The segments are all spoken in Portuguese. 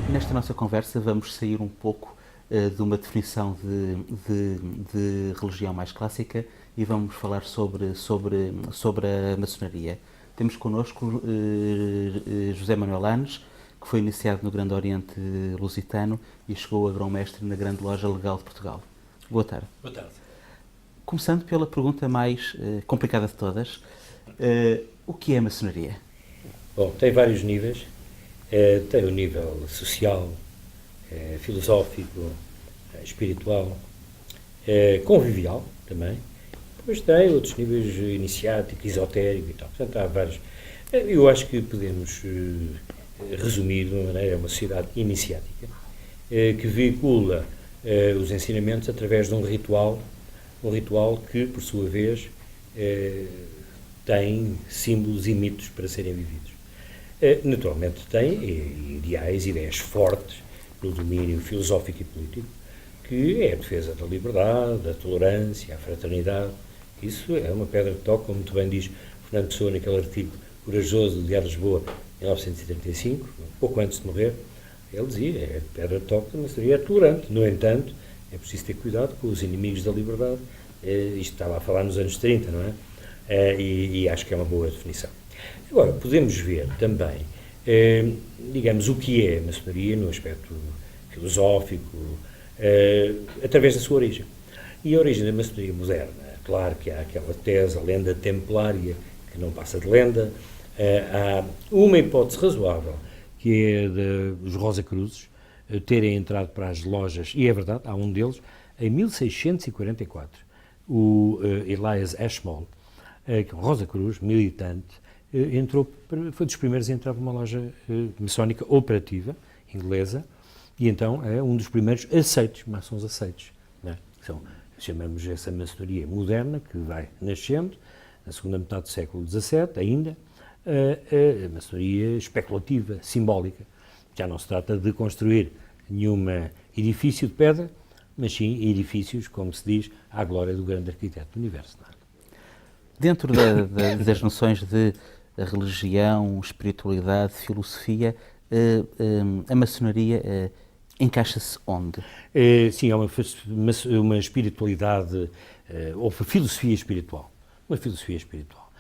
Nesta nossa conversa vamos sair um pouco de uma definição de religião mais clássica e vamos falar sobre a maçonaria. Temos connosco José Manuel Anes, que foi iniciado no Grande Oriente Lusitano e chegou a grão-mestre na Grande Loja Legal de Portugal. Boa tarde. Boa tarde. Começando pela pergunta mais complicada de todas, o que é a maçonaria? Bom, tem vários níveis. Tem o nível social, filosófico, espiritual, convivial também. Depois tem outros níveis iniciático, esotérico e tal. Portanto, há vários. Eu acho que podemos resumir de uma maneira uma sociedade iniciática que veicula os ensinamentos através de um ritual que, por sua vez, tem símbolos e mitos para serem vividos. Naturalmente tem ideias fortes no domínio filosófico e político, que é a defesa da liberdade, da tolerância, a fraternidade. Isso é uma pedra de toque, como muito bem diz Fernando Pessoa naquele artigo corajoso do Diário de Lisboa, em 1935, pouco antes de morrer. Ele dizia, é a pedra de toque, mas seria tolerante. No entanto, é preciso ter cuidado com os inimigos da liberdade. Isto estava a falar nos anos 30, não é? E acho que é uma boa definição. Agora, podemos ver também, digamos, o que é a maçonaria no aspecto filosófico, através da sua origem. E a origem da maçonaria moderna, claro que há aquela tese, a lenda templária, que não passa de lenda. Há uma hipótese razoável, que é dos Rosa-Cruzes terem entrado para as lojas, e é verdade, há um deles, em 1644, o Elias Ashmole, que é um Rosa-Cruz, militante, foi dos primeiros a entrar para uma loja maçónica operativa, inglesa, e então é um dos primeiros aceitos, maçons aceitos. Não é? Chamamos essa maçonaria moderna, que vai nascendo, na segunda metade do século XVII, ainda, a maçonaria especulativa, simbólica. Já não se trata de construir nenhum edifício de pedra, mas sim edifícios, como se diz, à glória do grande arquiteto do universo. Não é? Dentro das noções de religião, espiritualidade, filosofia, a maçonaria encaixa-se onde? Sim, é uma espiritualidade, ou filosofia espiritual. Uma filosofia espiritual.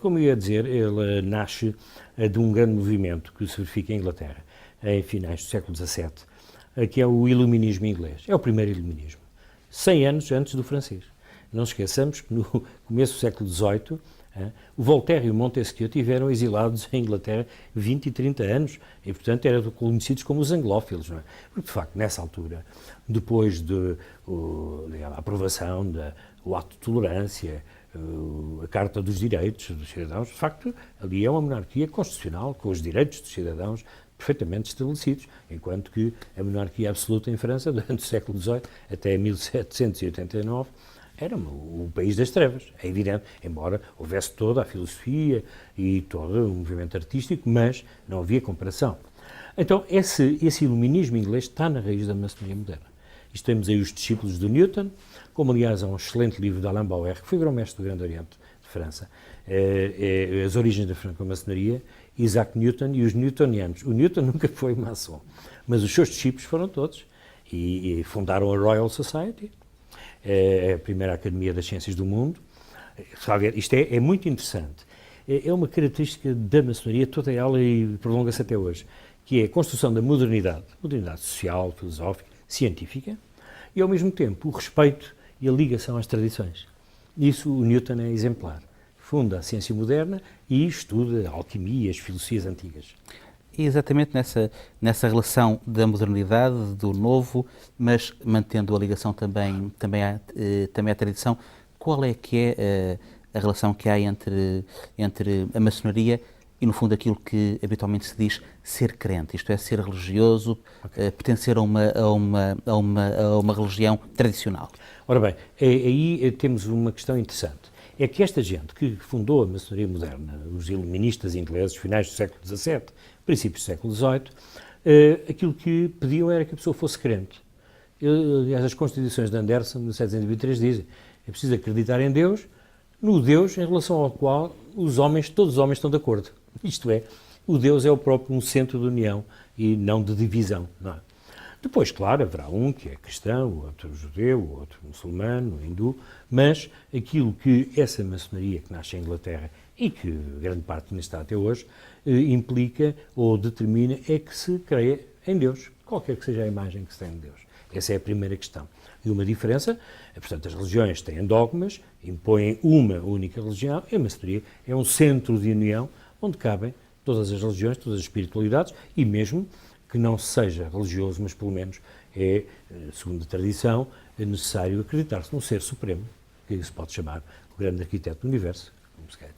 Como eu ia dizer, ele nasce de um grande movimento que se verifica em Inglaterra, em finais do século XVII, que é o iluminismo inglês. É o primeiro iluminismo. 100 anos antes do francês. Não esqueçamos que no começo do século XVIII, o Voltaire e o Montesquieu tiveram exilados em Inglaterra 20 e 30 anos e, portanto, eram conhecidos como os anglófilos. Não é? Porque, de facto, nessa altura, depois da aprovação do ato de tolerância, a Carta dos Direitos dos Cidadãos, de facto, ali é uma monarquia constitucional, com os direitos dos cidadãos perfeitamente estabelecidos, enquanto que a monarquia absoluta em França, durante o século XVIII até 1789, era o país das trevas, é evidente, embora houvesse toda a filosofia e todo o movimento artístico, mas não havia comparação. Então, esse iluminismo inglês está na raiz da maçonaria moderna. Isto temos aí os discípulos do Newton, como aliás há um excelente livro de Alain Bauer, que foi grão-mestre do Grande Oriente de França, As Origens da Franco-Maçonaria, Isaac Newton e os newtonianos. O Newton nunca foi maçom, mas os seus discípulos foram todos e fundaram a Royal Society, a primeira Academia das Ciências do Mundo. Isto é muito interessante. É uma característica da maçonaria, toda ela, e prolonga-se até hoje, que é a construção da modernidade social, filosófica, científica, e ao mesmo tempo o respeito e a ligação às tradições. Isso o Newton é exemplar. Funda a ciência moderna e estuda a alquimia, as filosofias antigas. E exatamente nessa relação da modernidade, do novo, mas mantendo a ligação também à tradição, qual é que é a relação que há entre a maçonaria e, no fundo, aquilo que habitualmente se diz ser crente, isto é, ser religioso, pertencer a uma religião tradicional? Ora bem, aí temos uma questão interessante. É que esta gente que fundou a maçonaria moderna, os iluministas ingleses, finais do século XVII, princípios do século XVIII, aquilo que pediam era que a pessoa fosse crente. Aliás, as Constituições de Anderson, de 1723, dizem é preciso acreditar em Deus, no Deus em relação ao qual todos os homens estão de acordo. Isto é, O Deus é o próprio um centro de união e não de divisão, não é? Depois, claro, haverá um que é cristão, o outro judeu, o outro muçulmano, hindu, mas aquilo que essa maçonaria que nasce em Inglaterra e que grande parte ainda está até hoje, implica ou determina é que se creia em Deus, qualquer que seja a imagem que se tem de Deus. Essa é a primeira questão. E uma diferença, portanto, as religiões têm dogmas, impõem uma única religião, e a maçonaria é um centro de união onde cabem todas as religiões, todas as espiritualidades, e mesmo que não seja religioso, mas pelo menos é, segundo a tradição, é necessário acreditar-se num ser supremo, que se pode chamar o grande arquiteto do universo, como se quer.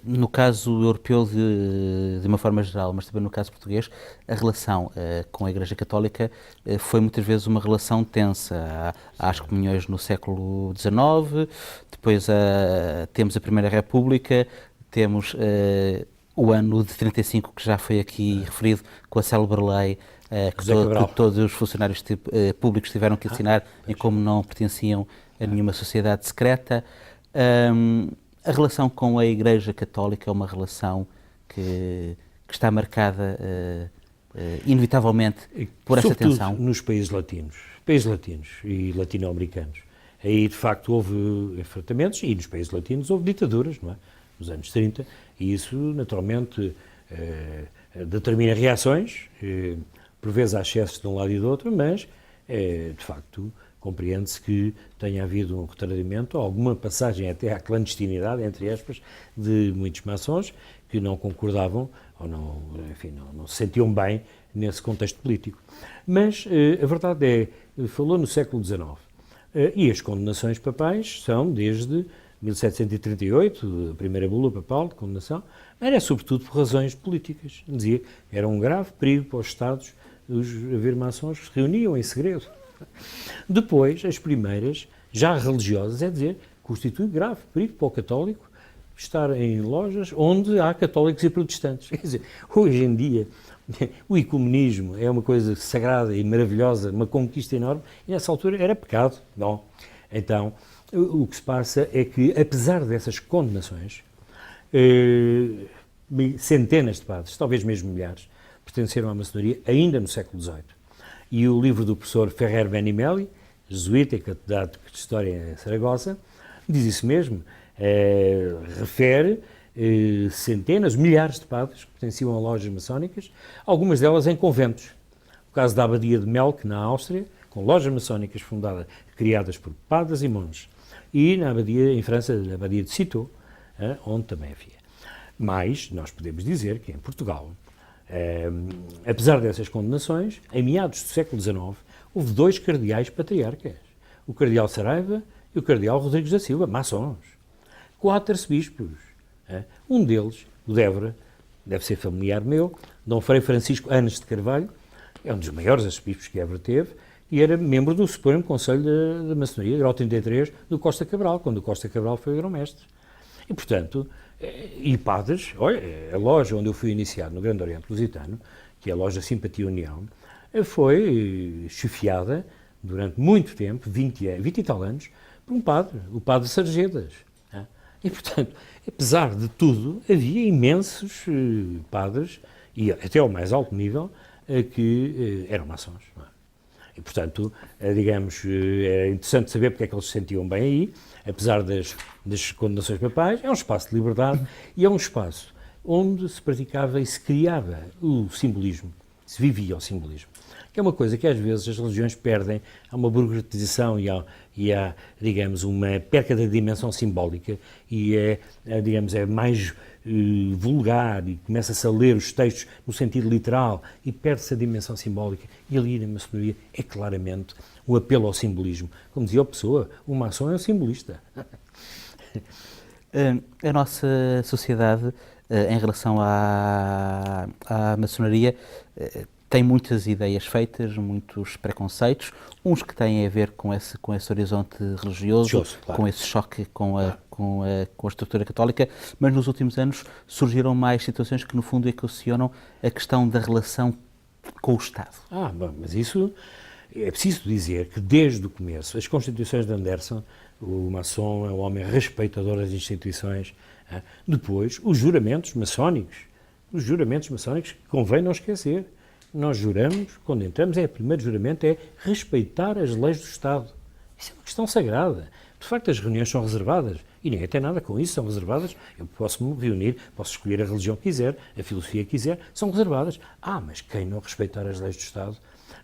No caso europeu, de uma forma geral, mas também no caso português, a relação com a Igreja Católica foi muitas vezes uma relação tensa. Há as comunhões no século XIX, depois temos a Primeira República, temos o ano de 35, que já foi aqui referido, com a célebre lei que todos os funcionários públicos tiveram que assinar em como não pertenciam a nenhuma sociedade secreta. A relação com a Igreja Católica é uma relação que está marcada inevitavelmente por essa tensão. Nos países latinos e latino-americanos. Aí, de facto, houve enfrentamentos e nos países latinos houve ditaduras, não é? Nos anos 30, e isso, naturalmente, determina reações, por vezes há excessos de um lado e do outro, mas, de facto, compreende-se que tenha havido um retardamento, alguma passagem até à clandestinidade, entre aspas, de muitos maçons que não concordavam ou não, enfim, não se sentiam bem nesse contexto político. Mas a verdade falou no século XIX, e as condenações papais são desde 1738, a primeira bula papal de condenação, era sobretudo por razões políticas. Dizia que era um grave perigo para os Estados haver maçons que se reuniam em segredo. Depois, as primeiras, já religiosas, é dizer, constitui grave perigo para o católico estar em lojas onde há católicos e protestantes. Quer dizer, hoje em dia, o ecumenismo é uma coisa sagrada e maravilhosa, uma conquista enorme, e nessa altura era pecado, não? Então, o que se passa é que, apesar dessas condenações, centenas de padres, talvez mesmo milhares, pertenceram à maçonaria ainda no século XVIII. E o livro do professor Ferrer Benimeli, jesuíta e catedrático de História em Saragossa, diz isso mesmo, refere centenas, milhares de padres que pertenciam a lojas maçónicas, algumas delas em conventos. O caso da Abadia de Melk, na Áustria, com lojas maçónicas criadas por padres e monges. E na Abadia, em França, a Abadia de Citeaux, onde também havia. Mas nós podemos dizer que em Portugal, apesar dessas condenações, em meados do século XIX, houve dois cardeais patriarcas, o cardeal Saraiva e o cardeal Rodrigues da Silva, maçons. 4 arcebispos. Um deles, o de Évora, deve ser familiar meu, Dom Frei Francisco Anes de Carvalho, é um dos maiores arcebispos que Évora teve, e era membro do Supremo Conselho da Maçonaria, grau 33, do Costa Cabral, quando o Costa Cabral foi grão-mestre. E, portanto, e padres, olha, a loja onde eu fui iniciado, no Grande Oriente Lusitano, que é a loja Simpatia União, foi chefiada durante muito tempo, 20 e tal anos, por um padre, o padre Sarjedas. E, portanto, apesar de tudo, havia imensos padres, e até ao mais alto nível, que eram maçons. E, portanto, digamos, é interessante saber porque é que eles se sentiam bem aí, apesar das condenações papais. É um espaço de liberdade e é um espaço onde se praticava e se criava o simbolismo, se vivia o simbolismo, que é uma coisa que às vezes as religiões perdem. Há uma burocratização e há, digamos, uma perca da dimensão simbólica e digamos, é mais vulgar e começa-se a ler os textos no sentido literal e perde-se a dimensão simbólica. E ali na maçonaria é claramente um apelo ao simbolismo. Como dizia a pessoa, o maçom é um simbolista. A nossa sociedade, em relação à maçonaria, tem muitas ideias feitas, muitos preconceitos, uns que têm a ver com esse horizonte religioso, claro, com esse choque com a estrutura católica, mas nos últimos anos surgiram mais situações que, no fundo, equacionam a questão da relação com o Estado. Bom, mas isso é preciso dizer que, desde o começo, as Constituições de Anderson, o maçom é um homem respeitador das instituições. Depois, os juramentos maçónicos, os juramentos maçónicos, que convém não esquecer. Nós juramos, quando entramos, o primeiro juramento é respeitar as leis do Estado. Isso é uma questão sagrada. De facto, as reuniões são reservadas e ninguém tem nada com isso, são reservadas. Eu posso me reunir, posso escolher a religião que quiser, a filosofia que quiser, são reservadas. Mas quem não respeitar as leis do Estado,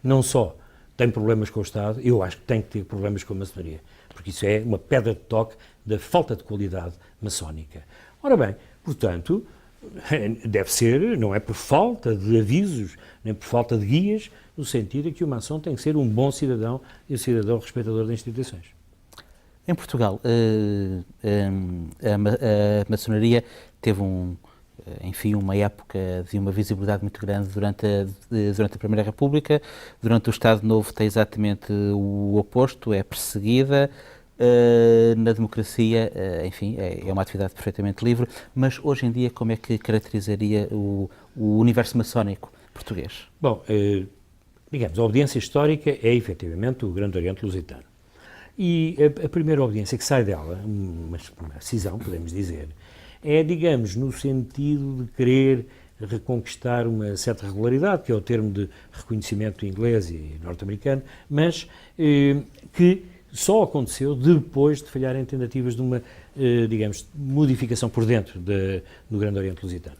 não só tem problemas com o Estado, eu acho que tem que ter problemas com a maçonaria, porque isso é uma pedra de toque da falta de qualidade maçónica. Ora bem, portanto, deve ser, não é por falta de avisos, nem por falta de guias, no sentido de que o maçom tem que ser um bom cidadão e um cidadão respeitador das instituições. Em Portugal, a maçonaria teve uma época de uma visibilidade muito grande durante a Primeira República. Durante o Estado Novo tem exatamente o oposto, é perseguida. Na democracia, é uma atividade perfeitamente livre, mas hoje em dia como é que caracterizaria o universo maçónico português? Bom, digamos, a obediência histórica é efetivamente o Grande Oriente Lusitano. E a primeira obediência que sai dela, uma cisão, podemos dizer, é, digamos, no sentido de querer reconquistar uma certa regularidade, que é o termo de reconhecimento inglês e norte-americano, mas que só aconteceu depois de falharem tentativas de uma, digamos, modificação por dentro do Grande Oriente Lusitano.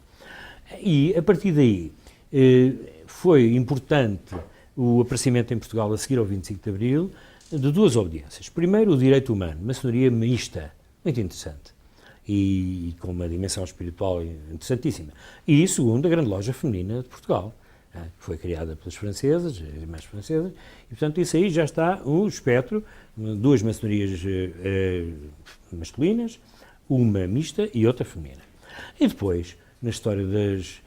E, a partir daí, foi importante o aparecimento em Portugal a seguir ao 25 de Abril de duas obediências. Primeiro, o direito humano, maçonaria mista, muito interessante, e com uma dimensão espiritual interessantíssima. E, segundo, a Grande Loja Feminina de Portugal, que foi criada pelas francesas, as irmãs francesas, e, portanto, isso aí já está um espectro, duas maçonarias masculinas, uma mista e outra feminina. E depois, na história das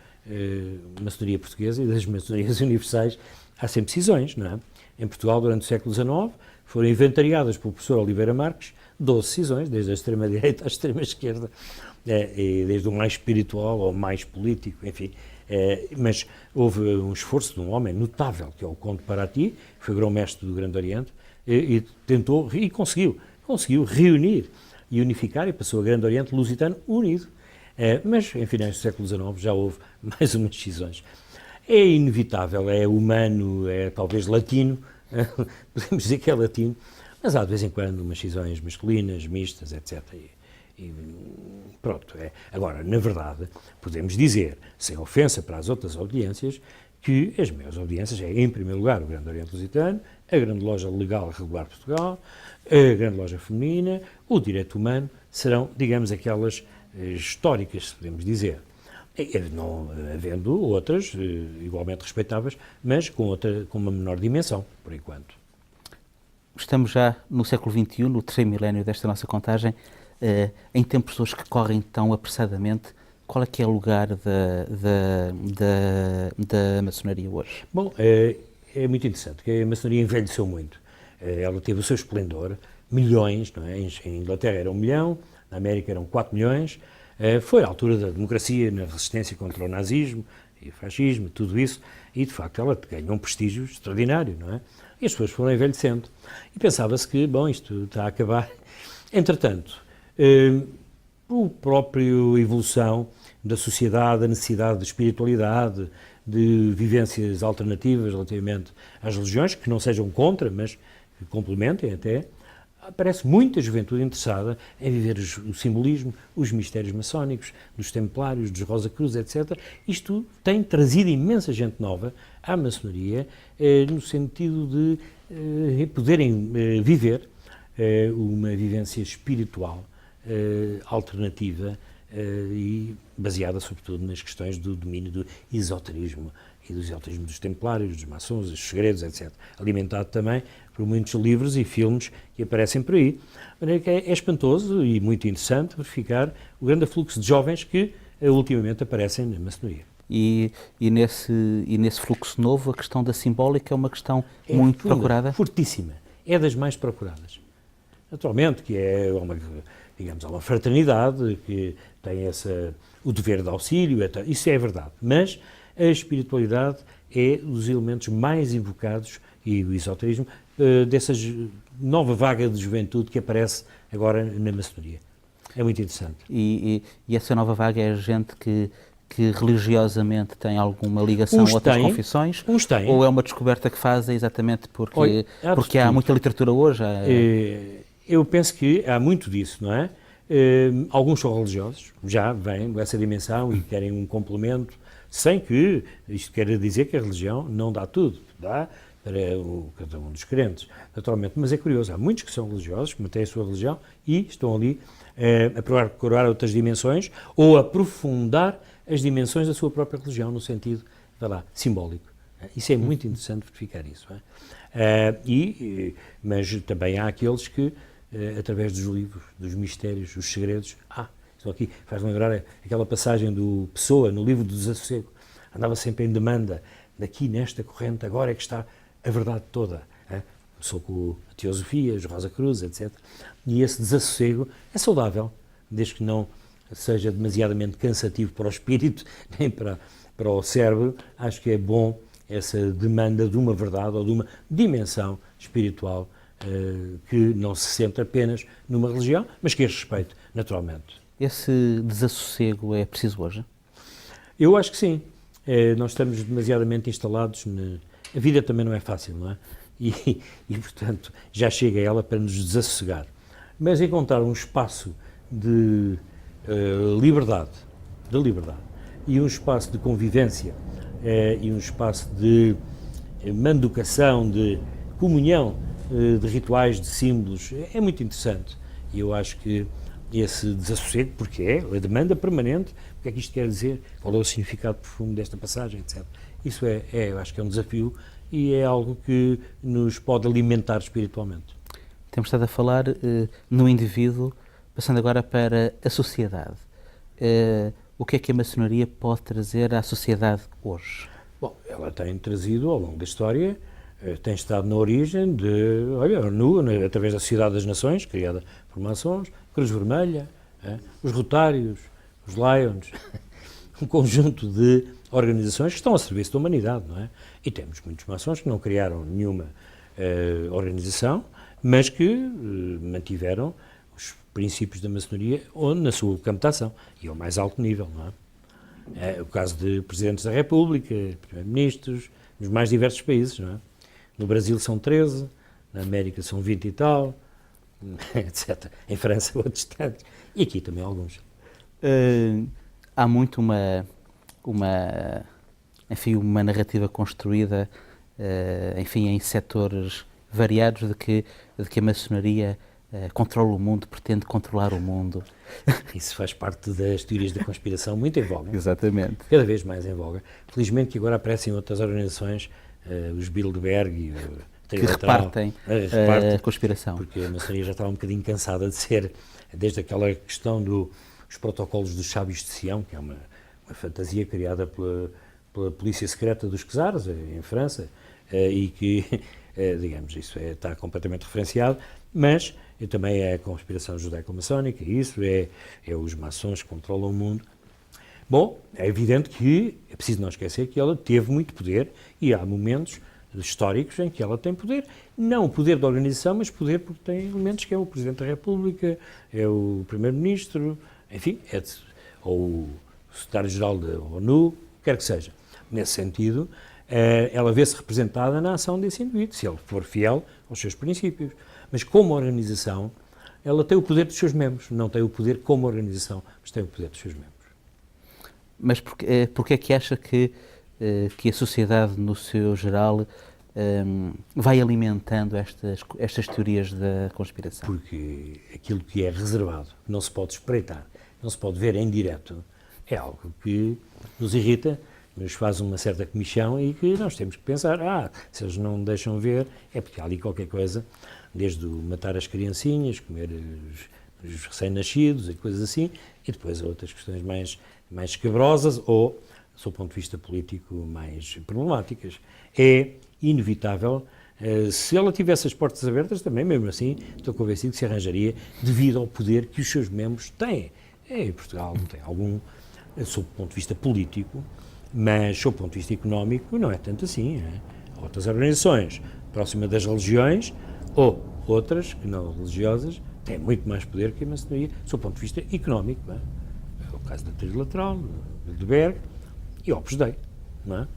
maçonaria portuguesa e das maçonarias universais, há sempre cisões, não é? Em Portugal, durante o século XIX, foram inventariadas pelo professor Oliveira Marques 12 cisões, desde a extrema-direita à extrema-esquerda, e desde o mais espiritual ao mais político, enfim. Mas houve um esforço de um homem notável, que é o Conde Paraty, que foi grão-mestre do Grande Oriente, e tentou, e conseguiu reunir e unificar, e passou a Grande Oriente Lusitano unido. Mas, em finais do século XIX, já houve mais umas cisões. É inevitável, é humano, é talvez latino, podemos dizer que é latino, mas há de vez em quando umas cisões masculinas, mistas, etc. E pronto. Agora, na verdade, podemos dizer, sem ofensa para as outras audiências, que as maiores audiências é, em primeiro lugar, o Grande Oriente Lusitano, a Grande Loja Legal Regular de Portugal, a Grande Loja Feminina, o Direito Humano, serão, digamos, aquelas históricas, se podemos dizer. Não havendo outras igualmente respeitáveis, mas com uma menor dimensão, por enquanto. Estamos já no século XXI, no terceiro milénio desta nossa contagem. Em tempos hoje que correm tão apressadamente, qual é que é o lugar da maçonaria hoje? Bom, é muito interessante, porque a maçonaria envelheceu muito. Ela teve o seu esplendor, milhões, não é? Em Inglaterra era 1 milhão, na América eram 4 milhões, foi a altura da democracia, na resistência contra o nazismo e o fascismo, tudo isso, e de facto ela ganhou um prestígio extraordinário, não é? E as pessoas foram envelhecendo. E pensava-se que, bom, isto está a acabar. Entretanto, a própria evolução da sociedade, a necessidade de espiritualidade, de vivências alternativas relativamente às religiões, que não sejam contra, mas que complementem até, aparece muita juventude interessada em viver o simbolismo, os mistérios maçónicos, dos templários, dos Rosa Cruz, etc. Isto tem trazido imensa gente nova à maçonaria, no sentido de poderem viver uma vivência espiritual alternativa e baseada, sobretudo, nas questões do domínio do esoterismo e do esoterismo dos templários, dos maçons, dos segredos, etc. Alimentado também por muitos livros e filmes que aparecem por aí. É espantoso e muito interessante verificar o grande afluxo de jovens que ultimamente aparecem na maçonaria. E nesse fluxo novo, a questão da simbólica é uma questão muito procurada? Fortíssima. É das mais procuradas. Naturalmente que há uma fraternidade que tem o dever de auxílio, isso é verdade, mas a espiritualidade é dos elementos mais invocados e o esoterismo dessa nova vaga de juventude que aparece agora na maçonaria. É muito interessante. E essa nova vaga é gente que que religiosamente têm alguma ligação a outras confissões? Uns têm. Ou é uma descoberta que fazem exatamente porque, Olha, porque há muita literatura hoje? Eu penso que há muito disso, não é? Alguns são religiosos, já vêm dessa dimensão e querem um complemento, sem que isto queira dizer que a religião não dá tudo, dá para cada um dos crentes, naturalmente. Mas é curioso, há muitos que são religiosos, que mantêm a sua religião e estão ali a procurar outras dimensões ou a aprofundar as dimensões da sua própria religião, no sentido, vai lá, simbólico. Isso é muito interessante verificar isso. Mas também há aqueles que, através dos livros, dos mistérios, os segredos, estão aqui, faz-me lembrar aquela passagem do Pessoa, no livro do Desassossego, andava sempre em demanda, daqui nesta corrente, agora é que está a verdade toda. Começou com a Teosofia, os Rosa Cruz, etc. E esse desassossego é saudável, desde que não seja demasiadamente cansativo para o espírito, nem para o cérebro. Acho que é bom essa demanda de uma verdade ou de uma dimensão espiritual que não se centra apenas numa religião, mas que a respeite, naturalmente. Esse desassossego é preciso hoje? Eu acho que sim. Nós estamos demasiadamente instalados. A vida também não é fácil, não é? E, portanto, já chega ela para nos desassossegar. Mas encontrar um espaço de liberdade, e um espaço de convivência, e um espaço de manducação, de comunhão, de rituais, de símbolos, é muito interessante. E eu acho que esse desassossego, porque é a demanda permanente, o que é que isto quer dizer, qual é o significado profundo desta passagem, etc. Isso eu acho que é um desafio e é algo que nos pode alimentar espiritualmente. Temos estado a falar no indivíduo, passando agora para a sociedade. O que é que a maçonaria pode trazer à sociedade hoje? Bom, ela tem trazido, ao longo da história, tem estado na origem de, a ONU, através da Sociedade das Nações, criada por maçons, Cruz Vermelha, os Rotários, os Lions, um conjunto de organizações que estão a serviço da humanidade, não é? E temos muitos maçons que não criaram nenhuma organização, mas que mantiveram os princípios da maçonaria na sua campo de ação, e ao mais alto nível, não é? É o caso de presidentes da República, primeiro-ministros, nos mais diversos países, não é? No Brasil são 13, na América são 20 e tal, etc. Em França outros tantos, e aqui também alguns. Há muito uma narrativa construída, em setores variados de que a maçonaria controla o mundo, pretende controlar o mundo. Isso faz parte das teorias da conspiração, muito em voga. Exatamente. Cada vez mais em voga. Felizmente que agora aparecem outras organizações, os Bilderberg e que repartem a conspiração. Porque a maçonaria já estava um bocadinho cansada de ser, desde aquela questão dos protocolos dos sábios de Sião, que é uma fantasia criada pela polícia secreta dos czares, em França, e que, digamos, isso está completamente referenciado, mas também é a conspiração judaico-maçónica, isso é os maçons que controlam o mundo. Bom, é evidente que é preciso não esquecer que ela teve muito poder e há momentos históricos em que ela tem poder. Não o poder da organização, mas poder porque tem elementos que é o Presidente da República, é o Primeiro-Ministro, enfim, ou o Secretário-Geral da ONU, quer que seja. Nesse sentido, ela vê-se representada na ação desse indivíduo, se ele for fiel aos seus princípios. Mas como organização, ela tem o poder dos seus membros, não tem o poder como organização, mas tem o poder dos seus membros. Mas porque é que acha que a sociedade, no seu geral, vai alimentando estas teorias da conspiração? Porque aquilo que é reservado, não se pode espreitar, não se pode ver em direto, é algo que nos irrita, nos faz uma certa comichão e que nós temos que pensar, se eles não deixam ver, é porque há ali qualquer coisa, desde matar as criancinhas, comer os recém-nascidos e coisas assim, e depois outras questões mais escabrosas ou, do ponto de vista político, mais problemáticas. É inevitável, se ela tivesse as portas abertas, também, mesmo assim, estou convencido que se arranjaria devido ao poder que os seus membros têm. Portugal tem algum, sob o ponto de vista político, mas, sob o ponto de vista económico, não é tanto assim. Há outras organizações próximas das religiões ou outras, que não religiosas, têm muito mais poder que a maçonaria, sob o ponto de vista económico. É o caso da Trilateral, de Berg e Opus Dei, não é?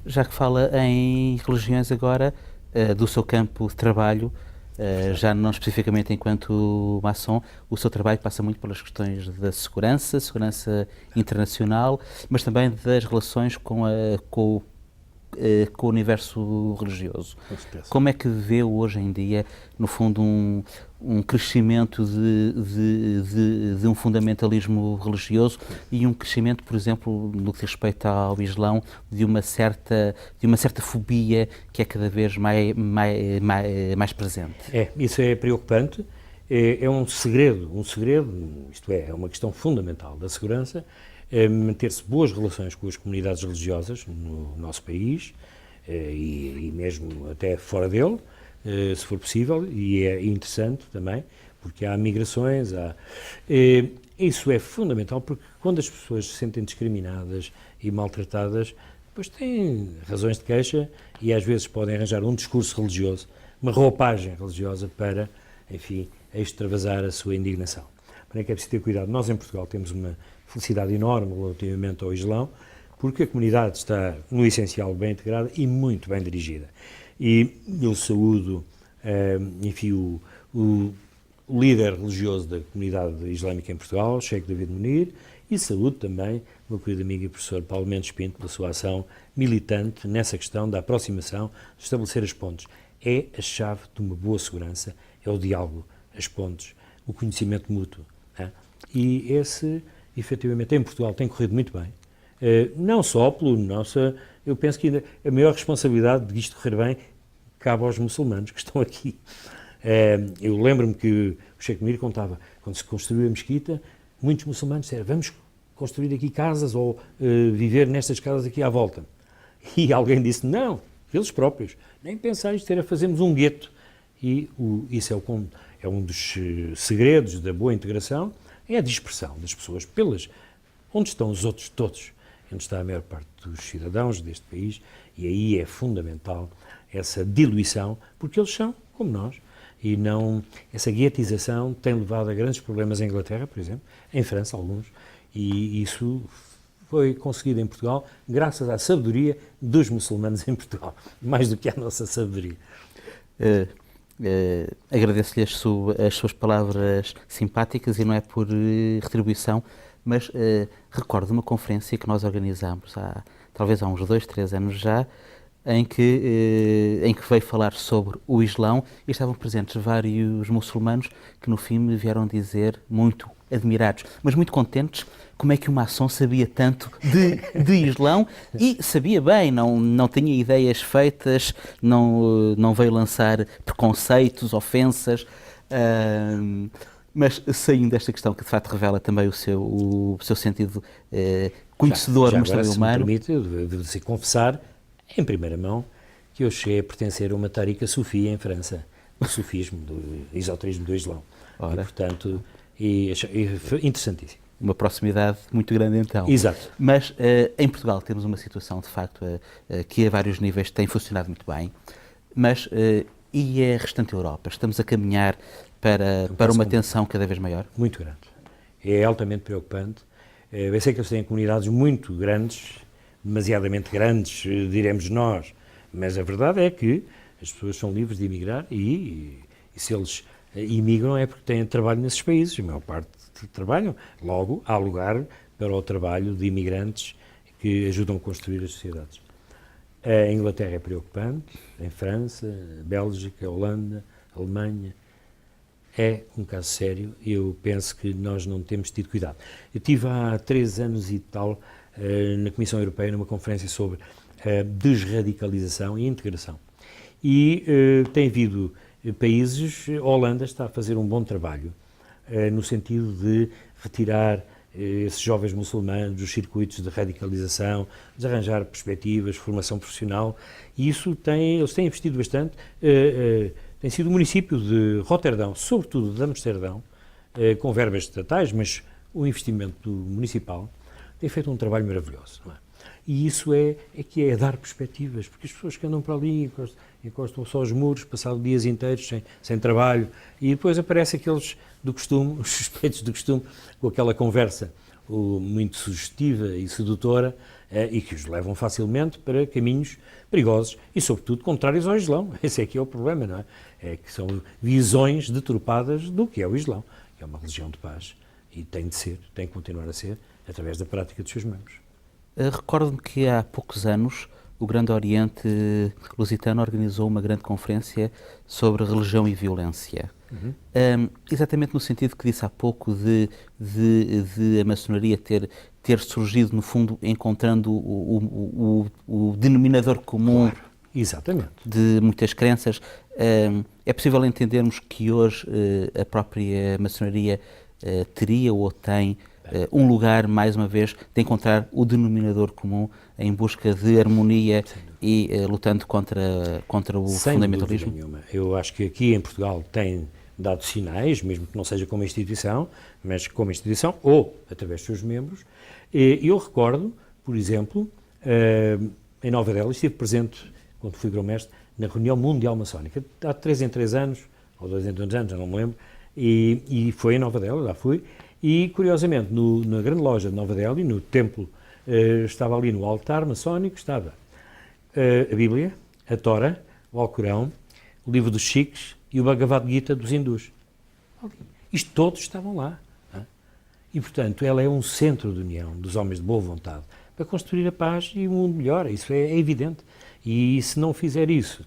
Já que fala em religiões agora, do seu campo de trabalho, já não especificamente enquanto maçom, o seu trabalho passa muito pelas questões da segurança internacional, mas também das relações com o universo religioso. Como é que vê hoje em dia, no fundo, um crescimento de um fundamentalismo religioso e um crescimento, por exemplo, no que diz respeito ao Islão, de uma certa fobia que é cada vez mais presente? Isso é preocupante. É um segredo, isto é uma questão fundamental da segurança, manter-se boas relações com as comunidades religiosas no nosso país e mesmo até fora dele, se for possível, e é interessante também, porque há migrações, isso é fundamental, porque quando as pessoas se sentem discriminadas e maltratadas, depois têm razões de queixa e às vezes podem arranjar um discurso religioso, uma roupagem religiosa para, enfim, extravasar a sua indignação. Para é que é preciso ter cuidado. Nós em Portugal temos uma felicidade enorme relativamente ao Islão, porque a comunidade está, no essencial, bem integrada e muito bem dirigida. E eu saúdo, enfim, o líder religioso da comunidade islâmica em Portugal, Sheikh David Munir, e saúdo também o meu querido amigo e professor Paulo Mendes Pinto pela sua ação militante nessa questão da aproximação, de estabelecer as pontes. É a chave de uma boa segurança, é o diálogo, as pontes, o conhecimento mútuo. E esse, efetivamente, em Portugal tem corrido muito bem. Não só pelo nosso... Eu penso que ainda a maior responsabilidade de isto correr bem cabe aos muçulmanos que estão aqui. Eu lembro-me que o Sheikh Munir contava, quando se construiu a mesquita, muitos muçulmanos disseram, vamos construir aqui casas ou viver nestas casas aqui à volta. E alguém disse, não, eles próprios, nem pensar isto era fazermos um gueto. E isso é um dos segredos da boa integração, é a dispersão das pessoas onde estão os outros todos, onde está a maior parte dos cidadãos deste país, e aí é fundamental essa diluição, porque eles são como nós, e não, essa guetização tem levado a grandes problemas em Inglaterra, por exemplo, em França, alguns, e isso foi conseguido em Portugal graças à sabedoria dos muçulmanos em Portugal, mais do que à nossa sabedoria. Agradeço-lhe as suas palavras simpáticas e não é por retribuição, mas recordo uma conferência que nós organizámos talvez há uns 2, 3 anos já, em que veio falar sobre o Islão e estavam presentes vários muçulmanos que no fim me vieram dizer, muito admirados, mas muito contentes, como é que o maçom sabia tanto de Islão e sabia bem, não tinha ideias feitas, não veio lançar preconceitos, ofensas, mas saindo desta questão que de facto revela também o seu sentido conhecedor, mas também humano. Se me permite, eu devo confessar, em primeira mão, que eu cheguei a pertencer a uma tariqa sufi em França, o sufismo, do esoterismo do Islão. Ora. E, portanto, foi interessantíssimo. Uma proximidade muito grande então. Exato. Mas em Portugal temos uma situação, de facto, que a vários níveis tem funcionado muito bem, mas e a restante Europa? Estamos a caminhar para uma tensão cada vez maior? Muito grande. É altamente preocupante. Eu sei que eles têm comunidades muito grandes, demasiadamente grandes, diremos nós, mas a verdade é que as pessoas são livres de emigrar e se eles imigram é porque têm trabalho nesses países, a maior parte trabalham. Logo, há lugar para o trabalho de imigrantes que ajudam a construir as sociedades. A Inglaterra é preocupante, em França, Bélgica, Holanda, Alemanha. É um caso sério e eu penso que nós não temos tido cuidado. Eu estive há 3 anos e tal na Comissão Europeia numa conferência sobre desradicalização e integração. E tem havido países, a Holanda está a fazer um bom trabalho no sentido de retirar esses jovens muçulmanos dos circuitos de radicalização, de arranjar perspectivas, formação profissional, e isso eles têm investido bastante. Tem sido o município de Roterdão, sobretudo de Amsterdão, com verbas estatais, mas o investimento municipal tem feito um trabalho maravilhoso, não é? E isso é dar perspectivas, porque as pessoas que andam para ali encostam só os muros, passado dias inteiros sem trabalho, e depois aparecem aqueles do costume, os suspeitos do costume, com aquela conversa muito sugestiva e sedutora e que os levam facilmente para caminhos perigosos e, sobretudo, contrários ao Islão. Esse é que é o problema, não é? É que são visões deturpadas do que é o Islão, que é uma religião de paz e tem de ser, tem que continuar a ser, através da prática dos seus membros. Recordo-me que há poucos anos o Grande Oriente Lusitano organizou uma grande conferência sobre religião e violência. Exatamente no sentido que disse há pouco de a maçonaria ter surgido, no fundo, encontrando o denominador comum, claro, exatamente, de muitas crenças. É possível entendermos que hoje a própria maçonaria teria ou tem um lugar, mais uma vez, de encontrar o denominador comum em busca de harmonia e lutando contra o fundamentalismo? Sem dúvida nenhuma. Eu acho que aqui em Portugal tem dado sinais, mesmo que não seja como instituição, mas como instituição ou através dos seus membros. Eu recordo, por exemplo, em Nova Delhi, estive presente, quando fui grão-mestre, na reunião mundial maçónica, há 3 em 3 anos, ou 2 em 2 anos, já não me lembro, e foi em Nova Delhi, lá fui, e curiosamente, na grande loja de Nova Delhi, no templo, estava ali no altar maçónico, estava a Bíblia, a Tora, o Alcorão, o livro dos Sikhs e o Bhagavad Gita dos hindus. Isto todos estavam lá. E, portanto, ela é um centro de união dos homens de boa vontade para construir a paz e um mundo melhor. Isso é evidente. E se não fizer isso,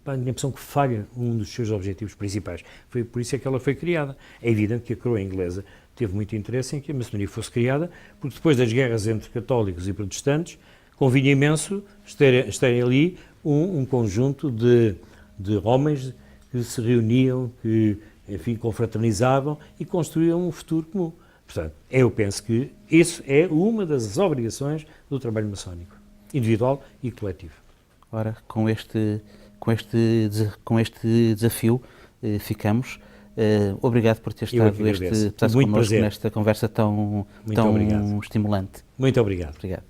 tenho a impressão que falha um dos seus objetivos principais. Foi por isso é que ela foi criada. É evidente que a coroa inglesa teve muito interesse em que a maçonaria fosse criada, porque depois das guerras entre católicos e protestantes, convinha imenso estarem ali um conjunto de homens que se reuniam, que, enfim, confraternizavam e construíam um futuro comum. Portanto, eu penso que isso é uma das obrigações do trabalho maçónico, individual e coletivo. Ora, com este desafio ficamos. Obrigado por ter estado connosco nesta conversa tão estimulante. Muito obrigado. Obrigado.